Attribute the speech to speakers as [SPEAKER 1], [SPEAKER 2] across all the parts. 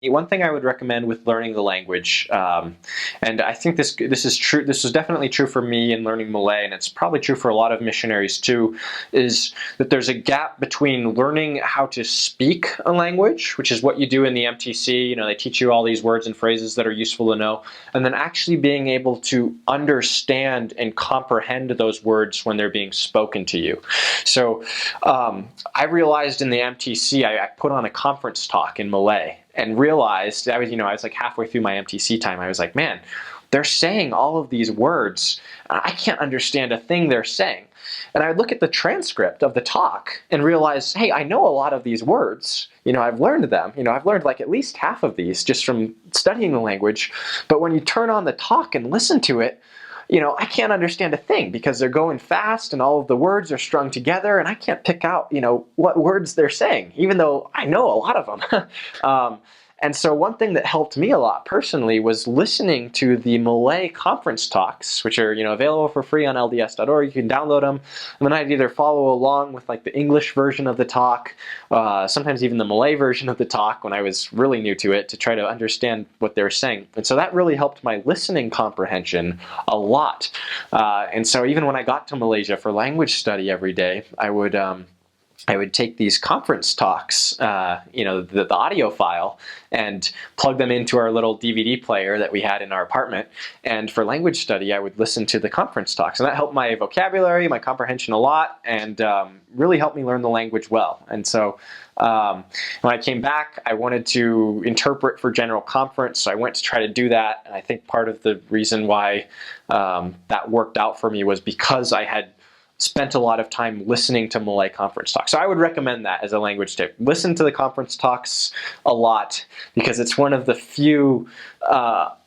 [SPEAKER 1] One thing I would recommend with learning the language, and I think this is true. This is definitely true for me in learning Malay, and it's probably true for a lot of missionaries too. Is that there's a gap between learning how to speak a language, which is what you do in the MTC. You know, they teach you all these words and phrases that are useful to know, and then actually being able to understand and comprehend those words when they're being spoken to you. So I realized in the MTC, I put on a conference talk in Malay and realized I was like halfway through my MTC time. I was like, man, they're saying all of these words. I can't understand a thing they're saying. And I would look at the transcript of the talk and realize, hey, I know a lot of these words. I've learned them. I've learned like at least half of these just from studying the language. But when you turn on the talk and listen to it, I can't understand a thing because they're going fast and all of the words are strung together and I can't pick out, what words they're saying, even though I know a lot of them. And so one thing that helped me a lot personally was listening to the Malay conference talks, which are, available for free on lds.org. You can download them. And then I'd either follow along with like the English version of the talk, sometimes even the Malay version of the talk when I was really new to it to try to understand what they're saying. And so that really helped my listening comprehension a lot. And so even when I got to Malaysia for language study every day, I would take these conference talks, the audio file, and plug them into our little DVD player that we had in our apartment. And for language study, I would listen to the conference talks. And that helped my vocabulary, my comprehension a lot, and really helped me learn the language well. And so when I came back, I wanted to interpret for general conference, so I went to try to do that. And I think part of the reason why that worked out for me was because I had spent a lot of time listening to Malay conference talks. So I would recommend that as a language tip. Listen to the conference talks a lot because it's one of the few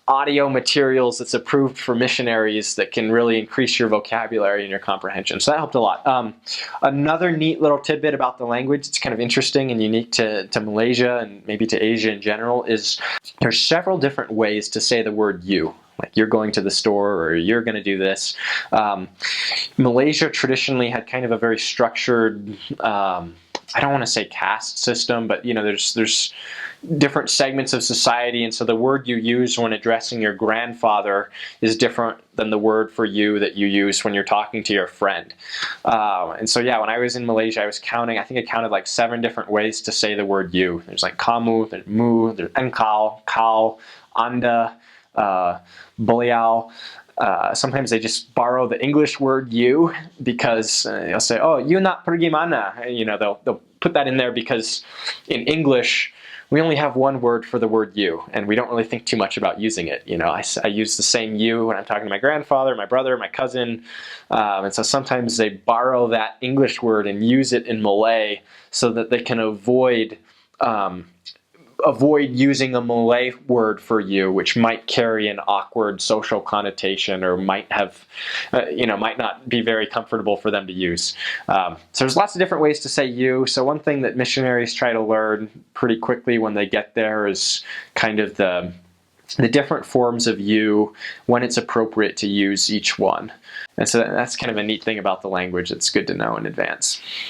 [SPEAKER 1] audio materials that's approved for missionaries that can really increase your vocabulary and your comprehension. So that helped a lot. Another neat little tidbit about the language, it's kind of interesting and unique to Malaysia and maybe to Asia in general, is there's several different ways to say the word you. Like you're going to the store or you're going to do this. Malaysia traditionally had kind of a very structured, I don't want to say caste system, but there's different segments of society, and so the word you use when addressing your grandfather is different than the word for you that you use when you're talking to your friend. And so when I was in Malaysia, I was counting. I think I counted like 7 different ways to say the word you. There's like kamu, there's mu, there's engkau, kau, anda, beliau. Sometimes they just borrow the English word you because they'll say, oh, you nak pergi mana? They'll put that in there because in English, we only have one word for the word you, and we don't really think too much about using it. I use the same you when I'm talking to my grandfather, my brother, my cousin, and so sometimes they borrow that English word and use it in Malay so that they can avoid using a Malay word for you, which might carry an awkward social connotation or might have, might not be very comfortable for them to use. So there's lots of different ways to say you. So one thing that missionaries try to learn pretty quickly when they get there is kind of the different forms of you, when it's appropriate to use each one. And so that's kind of a neat thing about the language. It's good to know in advance.